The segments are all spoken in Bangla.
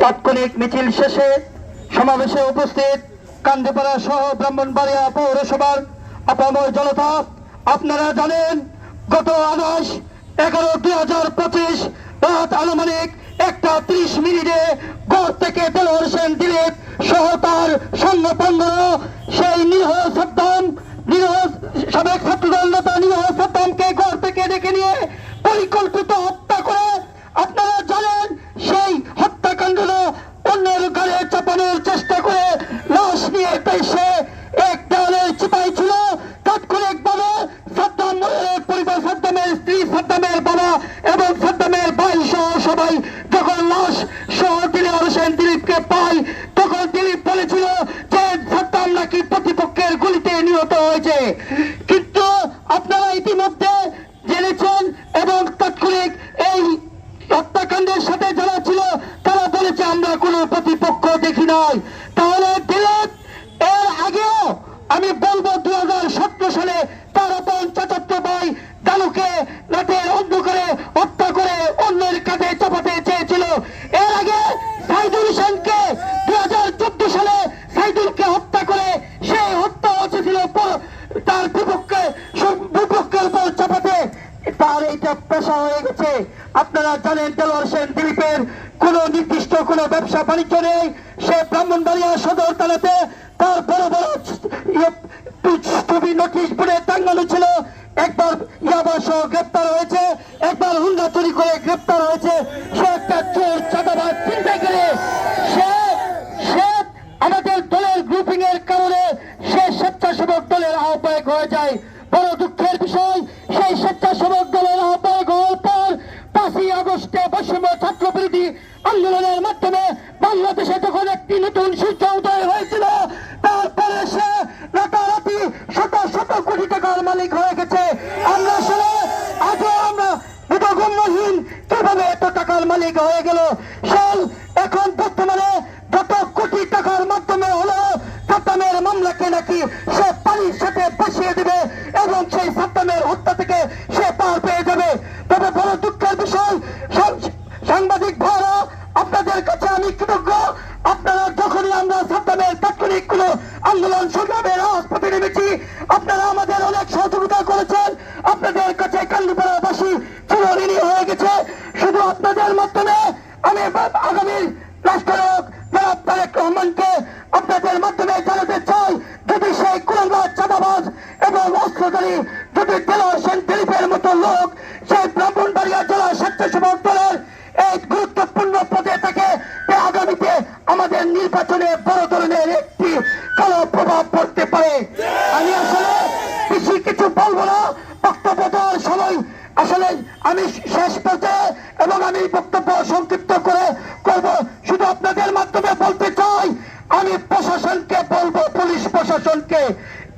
তাৎক্ষণিক মিছিল শেষে সমাবেশে উপস্থিত কান্দিপাড়া সহ ব্রাহ্মণবাড়িয়া পৌরসভার আপামর জনতা, আপনারা জানেন গত 28/11/2025 রাত আনুমানিক 1:30 ঘর থেকে দেলোয়ার হোসেন দিলীপ সহ তার সঙ্গপাঙ্গ সেই নিরীহ সাদ্দাম, নিরীহ সাবেক ছাত্রদল নেতা নিরীহ সাদ্দামকে ঘর থেকে ডেকে নিয়ে পরিকল্পিত হত্যা করে, আপনারা জানেন সেই হত্যাকাণ্ড অন্যের গাড়ি চাপানোর চেষ্টা করে লাশ নিয়ে সে এক দেওয়ালের চিপাই ছিল। তাৎক্ষণিকভাবে সাদ্দামের পরিবার, সাদ্দামের স্ত্রী, সাদ্দামের বাবা এবং সাদ্দামের ভাই সহ সবাই যখন লাশ সহ দেলোয়ার হোসেন দিলীপকে পায়, তখন দিলীপ বলেছিল যে সাদ্দাম নাকি প্রতিপক্ষের গুলিতে নিহত হয়েছে। কিন্তু আপনারা ইতিমধ্যে জেনেছেন এবং তাৎক্ষণিক এই হত্যাকাণ্ডের সাথে যারা ছিল তারা বলেছে আমরা কোনো প্রতিপক্ষ দেখি নাই। তাহলে দিলীপ এর আগেও আমি বলবো 2017 সালে তার আপন চাচাতো ভাই দানুকে রাতের অন্ধকারে হত্যা করে অন্যের কাঁধে চাপাতে চেয়েছিল। এর আগে সাইদুল হোসেনকে 2014 সালে সাইদুলকে হত্যা করে সেই হত্যা হয়েছিল তার বিপক্ষের উপর চাপাতে। তার এইটা পেশা হয়ে গেছে। আপনারা জানেন দেলোয়ার হোসেন দিলীপের কোন নির্দিষ্ট কোন ব্যবসা বাণিজ্য নেই। সে ব্রাহ্মণবাড়িয়া সদর থানাতে তার বড় বড় ছবি নোটিশ বোর্ডে টাঙ্গানো ছিল। একবার ইয়াবা সহ গ্রেপ্তার হয়েছে, একবার হুন্ডা চুরি করে গ্রেপ্তার হয়েছে। সে একটা চোর চাঁদাবাজ চিন্তা করে সে আমাদের দলের গ্রুপিং এর কারণে সে স্বেচ্ছাসেবক দলের আহ্বায়ক হয়ে যায়। বড় দুঃখের বিষয়, সেই স্বেচ্ছাসেবক দলের আহ্বায়ক হওয়ার পর 5ই আগস্টে বৈষম্য ছাত্র বিরোধী আন্দোলনের মাধ্যমে বাংলাদেশে যখন একটি নতুন সূর্য উদয় হয়েছিল, তারপরে সে রাতারাতি শত শত কোটি টাকার মালিক হয়ে গেছে। আমরা আসলে আজও আমরা বোধগম্যহীন কিভাবে এত টাকার মালিক হয়ে গেল। সেই এখন বর্তমানে যত কোটি টাকার মাধ্যমে হলো সাদ্দামের মামলাকে নাকি সে পানির সাথে বসিয়ে দেবে এবং সেই সাদ্দামের হত্যা থেকে সে পার পেয়ে যাবে। তবে বড় দুঃখের বিষয়, সাংবাদিক ভাইরা আপনাদের কাছে আমি কৃতজ্ঞ। আপনারা যখনই আমরা সাদ্দামের তাৎক্ষণিক কোন আন্দোলন সংগ্রামের রাজপথে নেমেছি, আপনারা আমাদের অনেক সহযোগিতা করেছেন। আপনাদের কাছে কান্দিপাড়াবাসী চিরঋণী হয়ে গেছে। শুধু আপনাদের মাধ্যমে আমি আগামী রাষ্ট্রনায়ক জনাব তারেক রহমানকে আপনাদের মাধ্যমে জানাতে চাই, যদি সেই কুলাঙ্গার চাঁদাবাজ এবং অস্ত্রধারী যদি দেলোয়ার হোসেন দিলীপের মতো লোক সেই ব্রাহ্মণবাড়িয়া জেলা স্বেচ্ছাসেবক দলের এই গুরুত্বপূর্ণ পদে থাকে, আগামীতে আমাদের নির্বাচনে বড় ধরনের একটি কালো প্রভাব পড়তে পারে। আমি আসলে বেশি কিছু বলবো না, বক্তব্য দেওয়ার সময় আসলে আমি শেষ পর্যায়ে এবং আমি বক্তব্য সংক্ষিপ্ত করে করব। শুধু আপনাদের মাধ্যমে বলতে চাই, আমি প্রশাসনকে বলবো, পুলিশ প্রশাসনকে,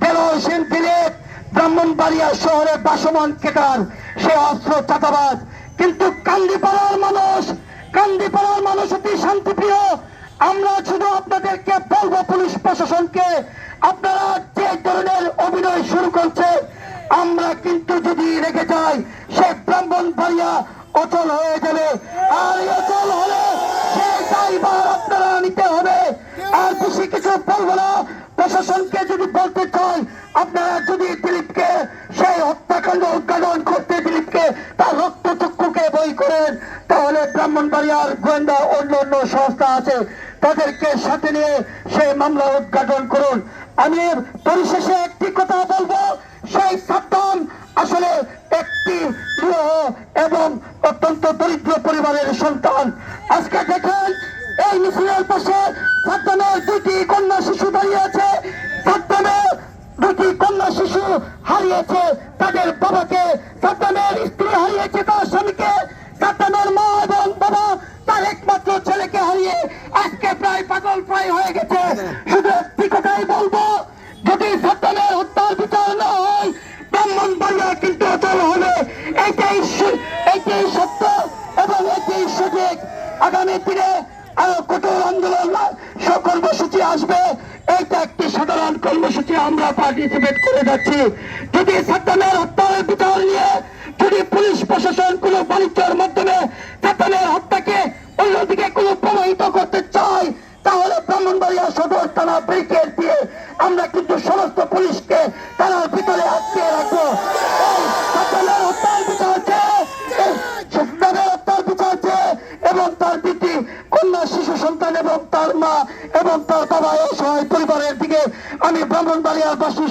দেলোয়ার হোসেন দিলীপ ব্রাহ্মণবাড়িয়া শহরে বাসমান কেটার, সে অস্ত্র চাঁদাবাজ। কিন্তু কান্দিপাড়ার মানুষ অতি শান্তিপ্রিয়। আমরা শুধু আপনাদেরকে বলবো, পুলিশ প্রশাসনকে, আপনারা যে ধরনের অভিনয় শুরু করছে, আমরা কিন্তু যদি রেখে যাই সে ব্রাহ্মণবাড়িয়া অচল হয়ে যাবে। আর অচল হলে সেই দায়ভার আপনারা নিতে হবে। আর বেশি কিছু বলবো না। প্রশাসনকে যদি বলতে চাই, আপনারা যদি দিলীপকে সেই হত্যাকাণ্ড উদ্ঘাটন করতে দিলীপকে তার রক্তচক্ষুকে বই করেন, তাহলে ব্রাহ্মণবাড়িয়ার গোয়েন্দা অন্য সংস্থা আছে, তাদেরকে সাথে নিয়ে সেই মামলা উদ্ঘাটন করুন। আমি পরিশেষে একটি কথা বলবো, সেই সাদ্দাম আসলে একটি নিরীহ এবং অত্যন্ত দরিদ্র পরিবারের সন্তান। আজকে দেখেন এই মিছিলের পাশে সাদ্দামের 2টি কন্যা শিশু দাঁড়িয়ে আছে। সাদ্দামের 2টি কন্যা শিশু হারিয়েছে তাদের বাবাকে, সাদ্দামের স্ত্রী হারিয়েছে তার স্বামীকে, সাদ্দামের মা এবং বাবা তার একমাত্র ছেলেকে হারিয়ে আজকে প্রায় পাগল প্রায় হয়ে গেছে। শুধু একটি কথাই বলবো, যদি সাদ্দামের হত্যার বিচার না হয়, ব্রাহ্মণবাড়িয়া কিন্তু অচল হবে। এইটাই সত্য এবং এইটাই সঠিক। আগামী দিনে আরো কঠোর আন্দোলন কর্মসূচি আসবে। এইটা একটি সাধারণ কর্মসূচি আমরা পার্টিসিপেট করে যাচ্ছি। যদি সাদ্দামের হত্যার বিচার নিয়ে যদি পুলিশ প্রশাসন কোনো বাণিজ্যের মাধ্যমে সাদ্দামের হত্যাকে অন্যদিকে কোনো প্রমাণিত করতে ব্যারিকেড দিয়ে আমরা কিন্তু সমস্ত পুলিশকে তার ভিতরে আটকে রাখবো। এই সাদ্দামের হত্যার বিচার চেয়ে, এই সাদ্দামের হত্যার বিচার চেয়ে এবং তার পিতৃ কন্যা শিশু সন্তান এবং তার মা এবং তার বাবা এই সহায় পরিবারের দিকে আমি ব্রাহ্মণবাড়িয়াবাসীর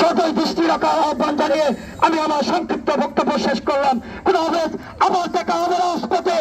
সদয় দৃষ্টি রাখার আহ্বান জানিয়ে আমি আমার সংক্ষিপ্ত বক্তব্য শেষ করলাম। খুদা হাফেজ। আবার দেখা হবে রাজপথে।